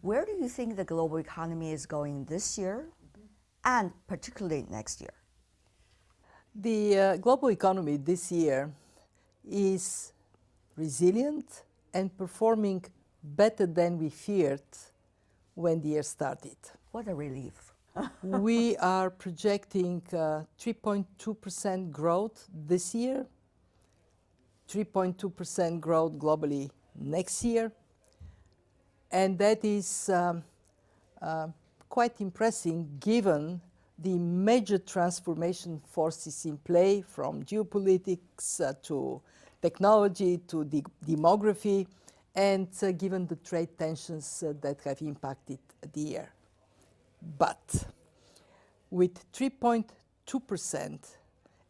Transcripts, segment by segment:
Where do you think the global economy is going this year and particularly next year? The global economy this year is resilient and performing better than we feared when the year started. What a relief. We are projecting 3.2% growth this year, 3.2% growth globally next year. And that is quite impressive given the major transformation forces in play, from geopolitics to technology to demography, and given the trade tensions that have impacted the year. But with 3.2%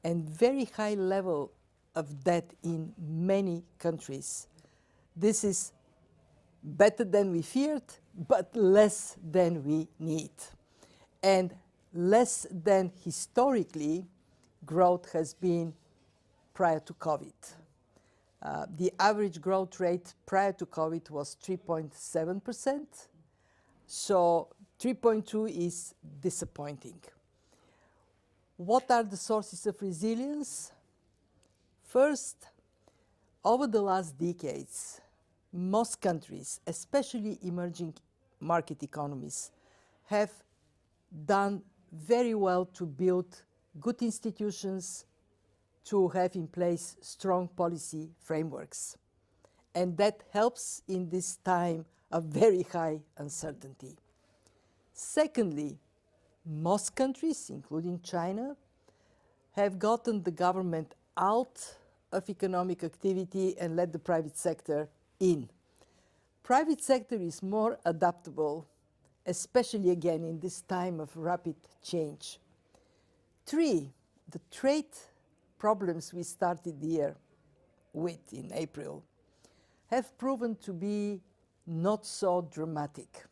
and very high level of debt in many countries, this is better than we feared, but less than we need. And less than historically growth has been prior to COVID. The average growth rate prior to COVID was 3.7%. So 3.2 is disappointing. What are the sources of resilience? First, over the last decades, most countries, especially emerging market economies, have done very well to build good institutions, to have in place strong policy frameworks. And that helps in this time of very high uncertainty. Secondly, most countries, including China, have gotten the government out of economic activity and let the private sector in. Private sector is more adaptable, especially again in this time of rapid change. Three, the trade problems we started the year with in April have proven to be not so dramatic.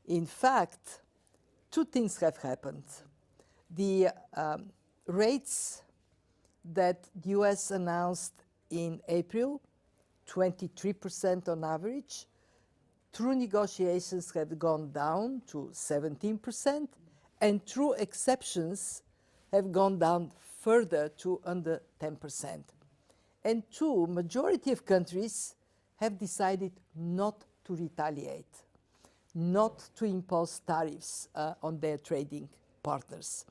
In fact, two things have happened. The rates that the US announced in April, 23% on average, through negotiations have gone down to 17%, and through exceptions have gone down further to under 10%. And two, majority of countries have decided not to retaliate, not to impose tariffs on their trading partners.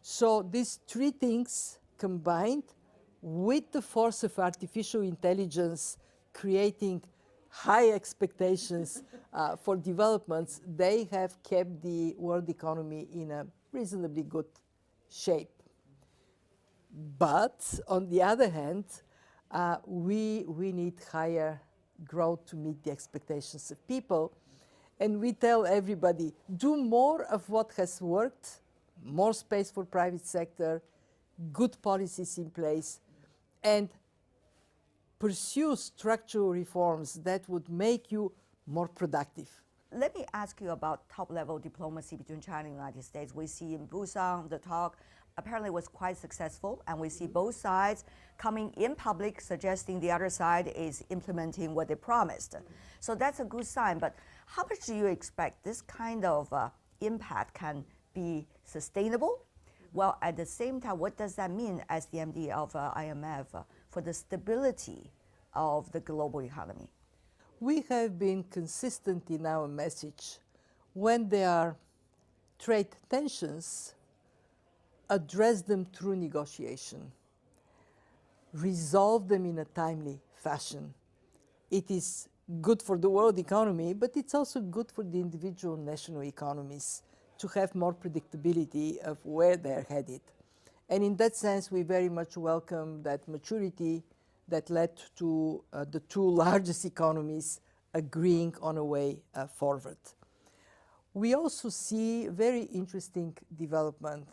So these three things combined with the force of artificial intelligence creating high expectations for developments, they have kept the world economy in a reasonably good shape. But on the other hand, we need higher growth to meet the expectations of people. And we tell everybody, do more of what has worked, more space for private sector, good policies in place, and pursue structural reforms that would make you more productive. Let me ask you about top-level diplomacy between China and the United States. We see in Busan, the talk apparently was quite successful, and we see both sides coming in public suggesting the other side is implementing what they promised. So that's a good sign, but how much do you expect this kind of impact can be sustainable? Well, at the same time, what does that mean as the MD of IMF for the stability of the global economy? We have been consistent in our message. When there are trade tensions, address them through negotiation. Resolve them in a timely fashion. It is good for the world economy, but it's also good for the individual national economies to have more predictability of where they're headed. And in that sense, we very much welcome that maturity that led to the two largest economies agreeing on a way forward. We also see very interesting development.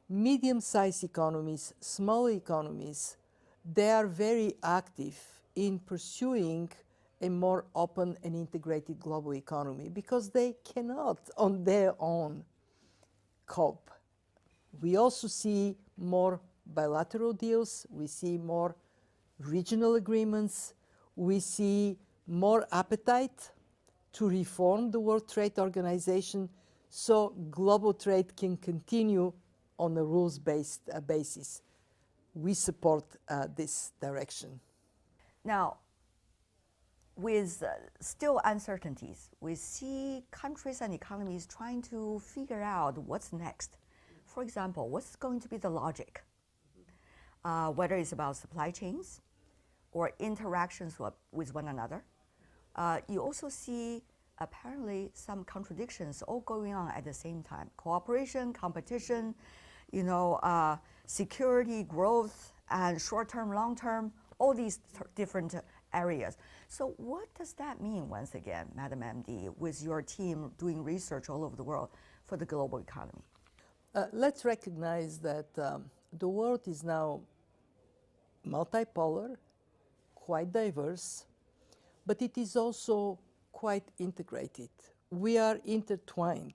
Medium-sized economies, small economies, they are very active in pursuing a more open and integrated global economy because they cannot on their own cope. We also see more bilateral deals. We see more regional agreements. We see more appetite to reform the World Trade Organization so global trade can continue on a rules-based basis. We support this direction. Now, with still uncertainties, we see countries and economies trying to figure out what's next. For example, what's going to be the logic? Whether it's about supply chains or interactions with one another. You also see apparently some contradictions all going on at the same time. Cooperation, competition, security, growth, and short-term, long-term, all these different areas. So what does that mean, once again, Madam MD, with your team doing research all over the world for the global economy? Let's recognize that the world is now multipolar, quite diverse, but it is also quite integrated. We are intertwined.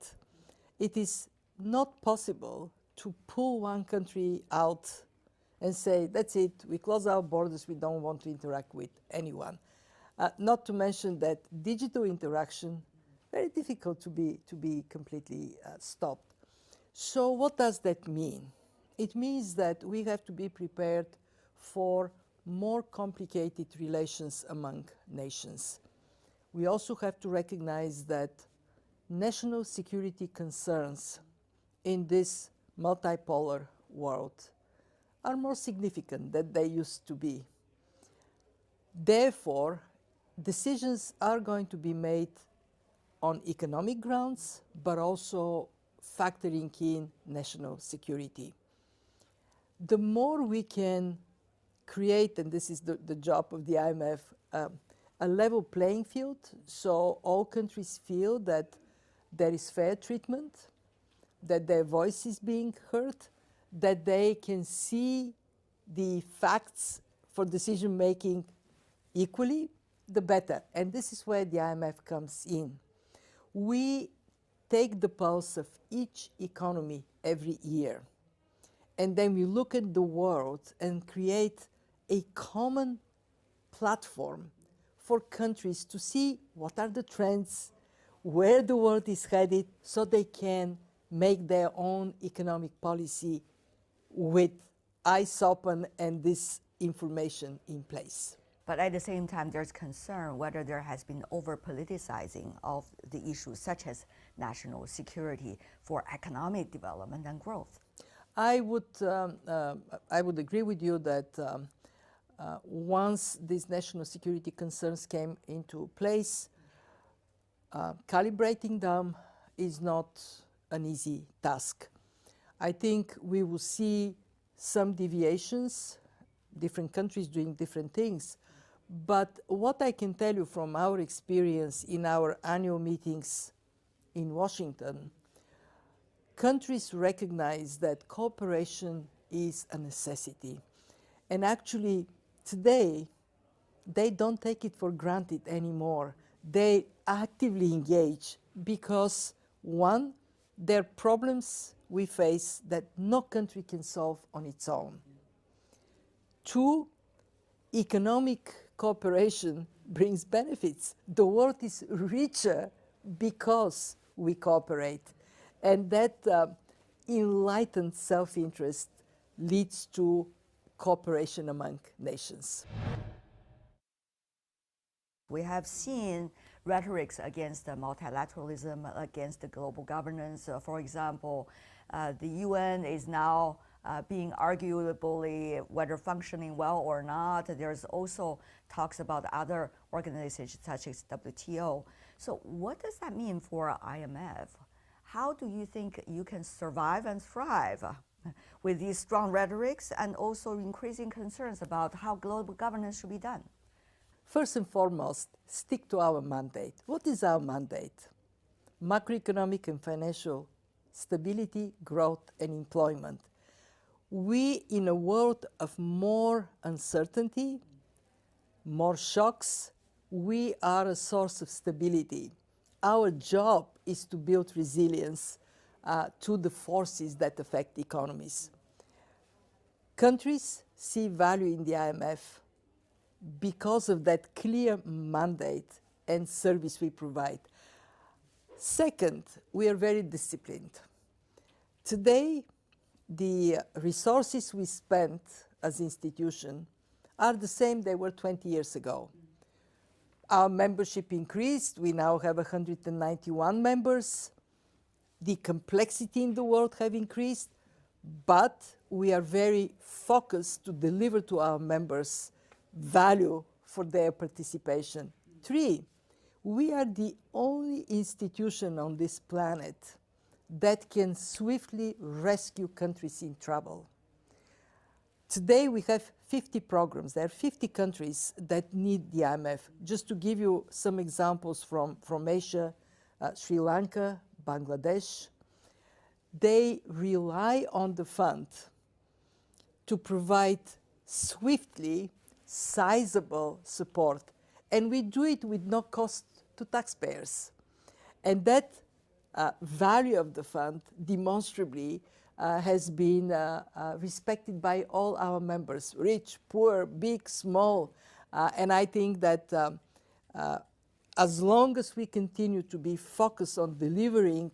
It is not possible to pull one country out and say, that's it, we close our borders, we don't want to interact with anyone. Not to mention that digital interaction, very difficult to be completely stopped. So what does that mean? It means that we have to be prepared for more complicated relations among nations. We also have to recognize that national security concerns in this multipolar world are more significant than they used to be. Therefore, decisions are going to be made on economic grounds, but also factoring in national security. The more we can create, and this is the job of the IMF, a level playing field, so all countries feel that there is fair treatment, that their voice is being heard, that they can see the facts for decision making equally, the better. And this is where the IMF comes in. We take the pulse of each economy every year, and then we look at the world and create a common platform for countries to see what are the trends, where the world is headed, so they can make their own economic policy with eyes open and this information in place. But at the same time, there's concern whether there has been over-politicizing of the issues such as national security for economic development and growth. I would agree with you that once these national security concerns came into place, calibrating them is not an easy task. I think we will see some deviations, different countries doing different things. But what I can tell you from our experience in our annual meetings in Washington, countries recognize that cooperation is a necessity. And actually, today, they don't take it for granted anymore. They actively engage because, one, there are problems we face that no country can solve on its own. Two, economic cooperation brings benefits. The world is richer because we cooperate. And that enlightened self-interest leads to cooperation among nations. We have seen rhetorics against multilateralism, against the global governance. For example, the UN is now being arguably whether functioning well or not. There's also talks about other organizations such as WTO. So what does that mean for IMF? How do you think you can survive and thrive with these strong rhetorics and also increasing concerns about how global governance should be done? First and foremost, stick to our mandate. What is our mandate? Macroeconomic and financial stability, growth, and employment. We, in a world of more uncertainty, more shocks, we are a source of stability. Our job is to build resilience to the forces that affect economies. Countries see value in the IMF because of that clear mandate and service we provide. Second, we are very disciplined. Today, the resources we spend as institution are the same they were 20 years ago. Our membership increased. We now have 191 members. The complexity in the world have increased, but we are very focused to deliver to our members value for their participation. Three, we are the only institution on this planet that can swiftly rescue countries in trouble. Today we have 50 programs. There are 50 countries that need the IMF. Just to give you some examples from Asia, Sri Lanka, Bangladesh, they rely on the fund to provide swiftly sizable support. And we do it with no cost to taxpayers. And that value of the fund demonstrably has been respected by all our members, rich, poor, big, small. And I think that as long as we continue to be focused on delivering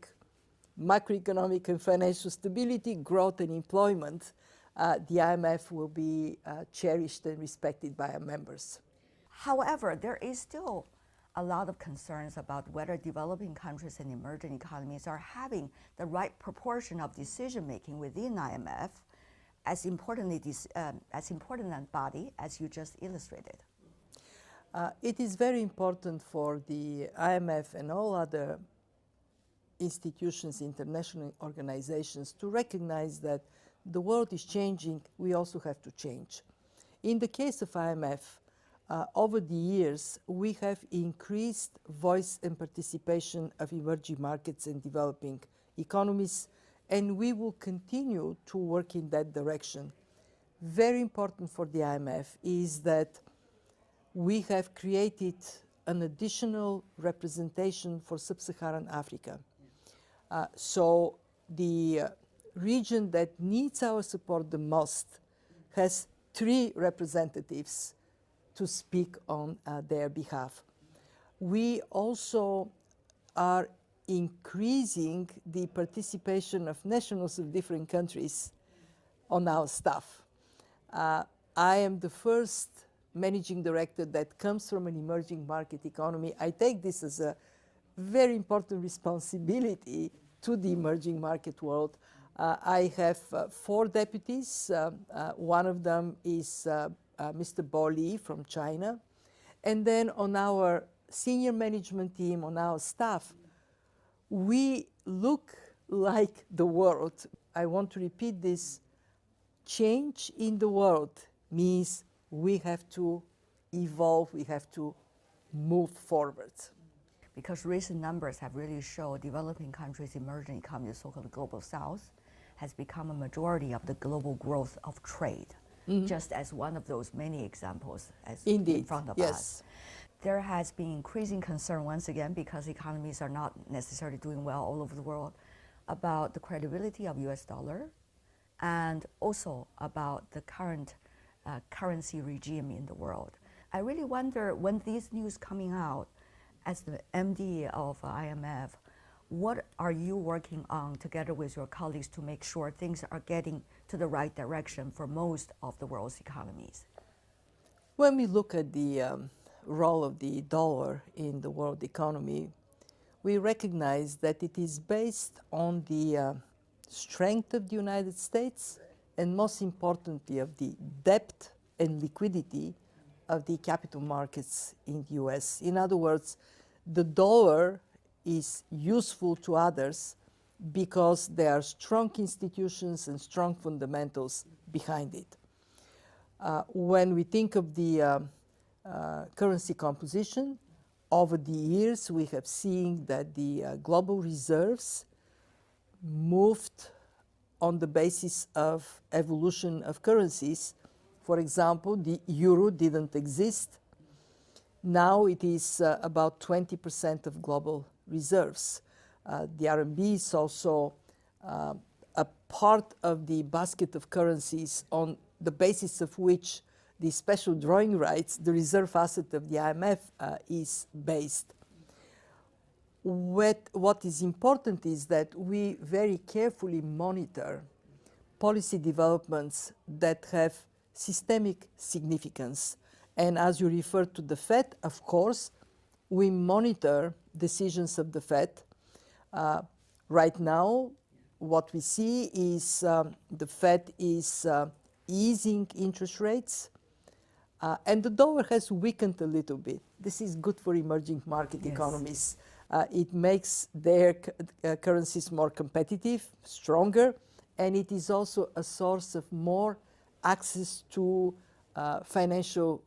macroeconomic and financial stability, growth and employment, the IMF will be cherished and respected by our members. However, there is still a lot of concerns about whether developing countries and emerging economies are having the right proportion of decision-making within IMF, as important a body as you just illustrated. It is very important for the IMF and all other institutions, international organizations, to recognize that the world is changing, we also have to change. In the case of IMF, over the years, we have increased voice and participation of emerging markets and developing economies, and we will continue to work in that direction. Very important for the IMF is that we have created an additional representation for sub-Saharan Africa. So the region that needs our support the most has 3 representatives to speak on their behalf. We also are increasing the participation of nationals of different countries on our staff. I am the first managing director that comes from an emerging market economy. I take this as a very important responsibility to the emerging market world. I have 4 deputies. One of them is Mr. Bo Li from China. And then on our senior management team, on our staff, we look like the world. I want to repeat this. Change in the world means we have to evolve, we have to move forward. Because recent numbers have really shown developing countries, emerging economies, so-called global south, has become a majority of the global growth of trade. Just as one of those many examples as in front of us. There has been increasing concern once again, because economies are not necessarily doing well all over the world, about the credibility of US dollar and also about the current currency regime in the world. I really wonder, when these news coming out, as the MD of IMF, what are you working on together with your colleagues to make sure things are getting to the right direction for most of the world's economies? When we look at the role of the dollar in the world economy, we recognize that it is based on the strength of the United States and, most importantly, of the depth and liquidity of the capital markets in the US. In other words, the dollar is useful to others because there are strong institutions and strong fundamentals behind it. When we think of the currency composition, over the years we have seen that the global reserves moved on the basis of evolution of currencies. For example, the euro didn't exist. Now it is about 20% of global reserves. The RMB is also a part of the basket of currencies on the basis of which the special drawing rights, the reserve asset of the IMF, is based. what is important is that we very carefully monitor policy developments that have systemic significance. And as you refer to the Fed, of course, we monitor decisions of the Fed. Right now, what we see is the Fed is easing interest rates, and the dollar has weakened a little bit. This is good for emerging market economies. It makes their currencies more competitive, stronger, and it is also a source of more access to financial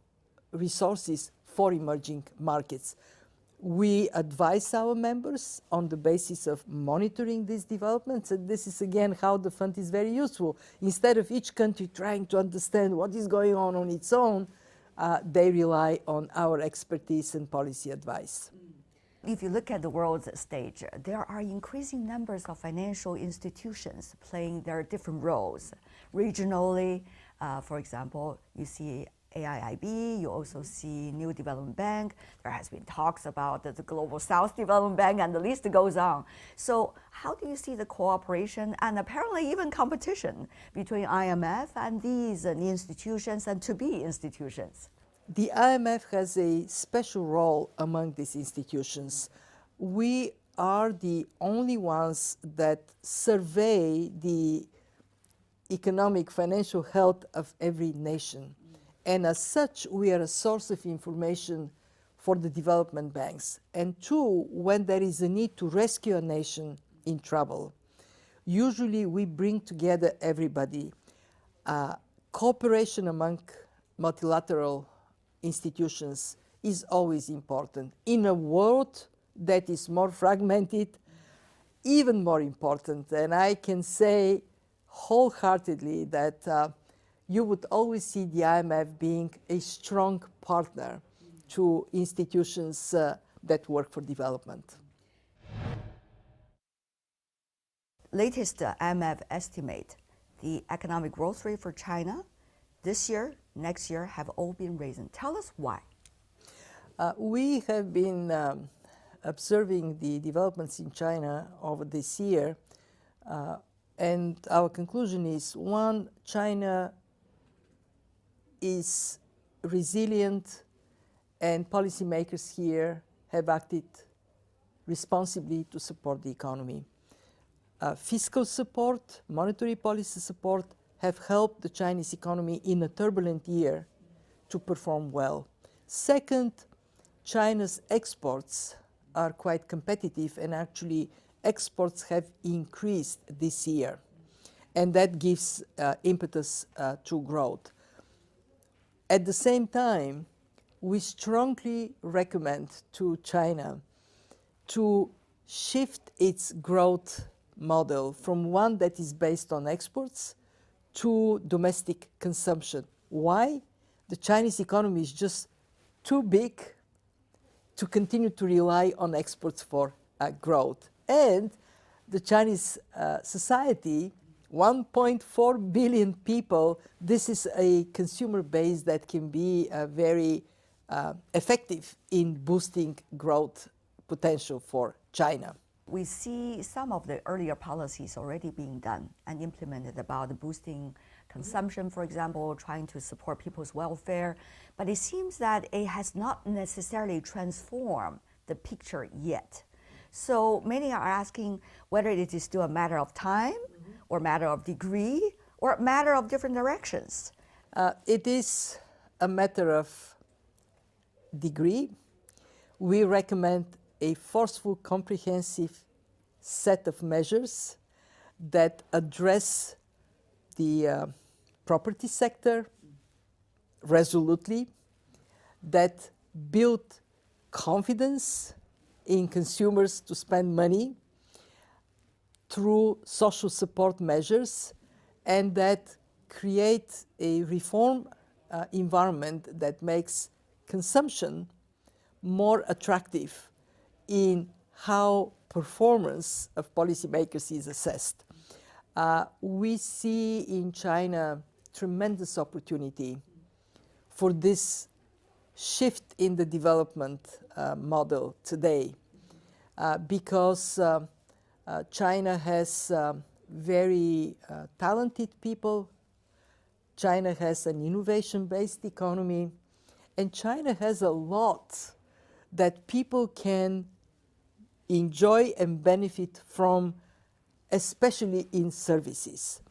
resources for emerging markets. We advise our members on the basis of monitoring these developments, and this is again how the fund is very useful. Instead of each country trying to understand what is going on its own, they rely on our expertise and policy advice. If you look at the world stage, there are increasing numbers of financial institutions playing their different roles. Regionally, for example, you see AIIB, you also see New Development Bank. There has been talks about the Global South Development Bank, and the list goes on. So how do you see the cooperation and apparently even competition between IMF and these institutions and to-be institutions? The IMF has a special role among these institutions. We are the only ones that survey the economic, financial health of every nation. And as such, we are a source of information for the development banks. And two, when there is a need to rescue a nation in trouble, usually we bring together everybody. Cooperation among multilateral institutions is always important. In a world that is more fragmented, even more important. And I can say wholeheartedly that you would always see the IMF being a strong partner to institutions that work for development. Latest IMF estimate, the economic growth rate for China this year, next year have all been risen. Tell us why. We have been observing the developments in China over this year, and our conclusion is, one, China is resilient, and policymakers here have acted responsibly to support the economy. Fiscal support, monetary policy support have helped the Chinese economy in a turbulent year to perform well. Second, China's exports are quite competitive, and actually exports have increased this year, and that gives impetus to growth. At the same time, we strongly recommend to China to shift its growth model from one that is based on exports to domestic consumption. Why? The Chinese economy is just too big to continue to rely on exports for growth. And the Chinese society, 1.4 billion people, this is a consumer base that can be very effective in boosting growth potential for China. We see some of the earlier policies already being done and implemented about boosting consumption, for example, trying to support people's welfare. But it seems that it has not necessarily transformed the picture yet. So many are asking whether it is still a matter of time, or matter of degree, or a matter of different directions. It is a matter of degree. We recommend a forceful, comprehensive set of measures that address the property sector resolutely, that build confidence in consumers to spend money through social support measures, and that create a reform environment that makes consumption more attractive in how performance of policymakers is assessed. We see in China tremendous opportunity for this shift in the development model today. because China has very talented people. China has an innovation-based economy, and China has a lot that people can enjoy and benefit from, especially in services.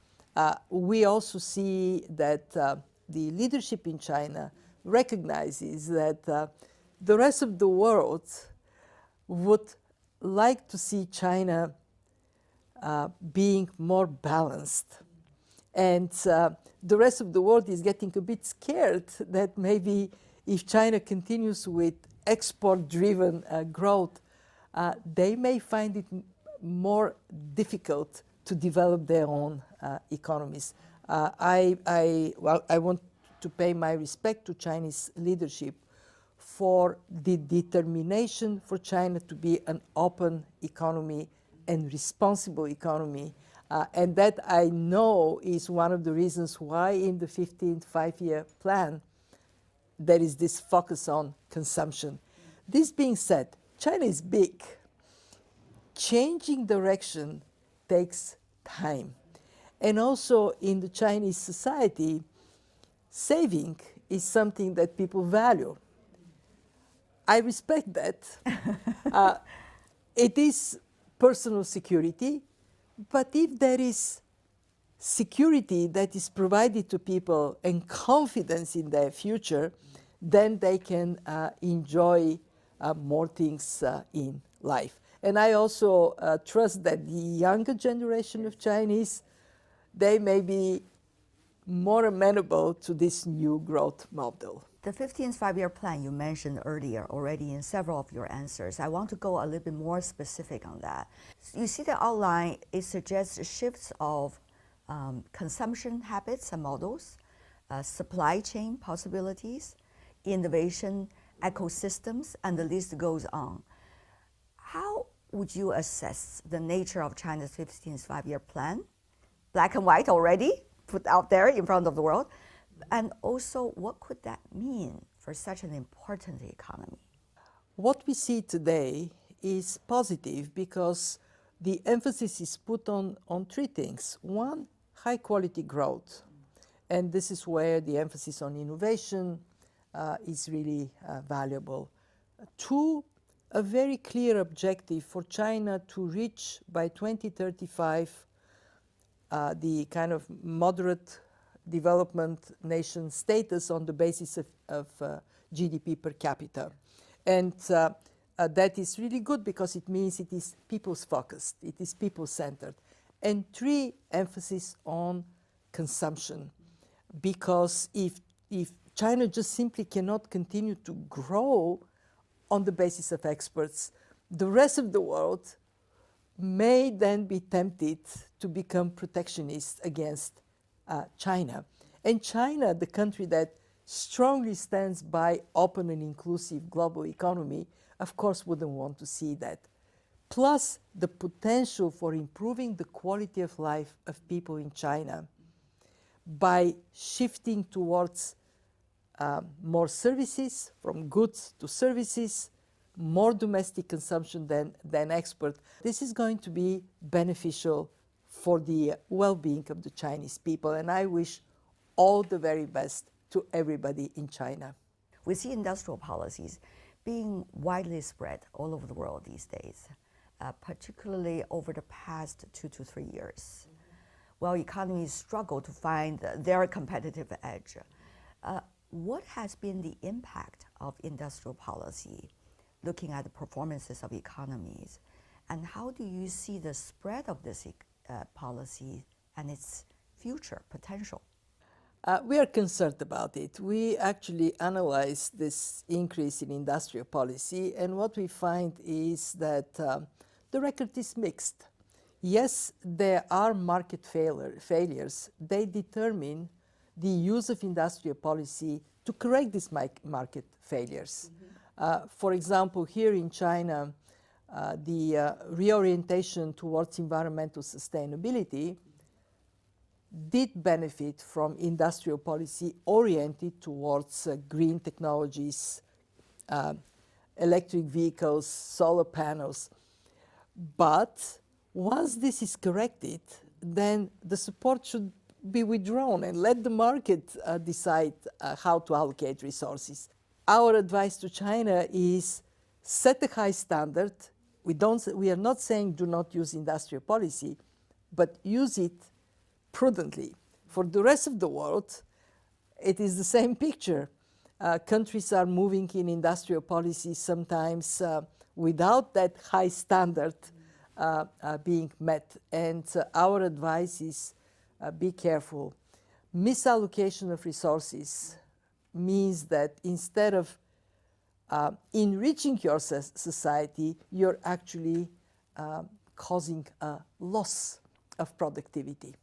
We also see that the leadership in China recognizes that the rest of the world would like to see China being more balanced. And the rest of the world is getting a bit scared that maybe if China continues with export-driven growth, they may find it more difficult to develop their own economies. I want to pay my respect to Chinese leadership for the determination for China to be an open economy and responsible economy. And that I know is one of the reasons why in the 15th five-year plan there is this focus on consumption. This being said, China is big. Changing direction takes time. And also in the Chinese society, saving is something that people value. I respect that. It is personal security, but if there is security that is provided to people and confidence in their future, then they can enjoy more things in life. And I also trust that the younger generation of Chinese, they may be more amenable to this new growth model. The 15th five-year plan you mentioned earlier already in several of your answers. I want to go a little bit more specific on that. You see the outline, it suggests shifts of consumption habits and models, supply chain possibilities, innovation, ecosystems, and the list goes on. How would you assess the nature of China's 15th five-year plan? Black and white already put out there in front of the world. And also, what could that mean for such an important economy? What we see today is positive because the emphasis is put on three things. One, high quality growth. And this is where the emphasis on innovation is really valuable. Two, a very clear objective for China to reach by 2035 the kind of moderate development nation status on the basis of GDP per capita. And that is really good because it means it is people's focused, it is people-centered. And three, emphasis on consumption. Because if China just simply cannot continue to grow on the basis of exports, the rest of the world may then be tempted to become protectionist against China. And China, the country that strongly stands by open and inclusive global economy, of course wouldn't want to see that. Plus the potential for improving the quality of life of people in China by shifting towards more services, from goods to services, more domestic consumption than export. This is going to be beneficial for the well-being of the Chinese people, and I wish all the very best to everybody in China. We see industrial policies being widely spread all over the world these days, particularly over the past 2 to 3 years. While economies struggle to find their competitive edge, what has been the impact of industrial policy, looking at the performances of economies, and how do you see the spread of this policy and its future potential? We are concerned about it. We actually analyzed this increase in industrial policy, and what we find is that the record is mixed. Yes, there are market failures. They determine the use of industrial policy to correct these market failures. For example, here in China, the reorientation towards environmental sustainability did benefit from industrial policy oriented towards green technologies, electric vehicles, solar panels. But once this is corrected, then the support should be withdrawn and let the market decide how to allocate resources. Our advice to China is set a high standard. We are not saying do not use industrial policy, but use it prudently. For the rest of the world, it is the same picture. Countries are moving in industrial policy sometimes without that high standard being met. And our advice is be careful. Misallocation of resources means that instead of enriching your society, you're actually causing a loss of productivity.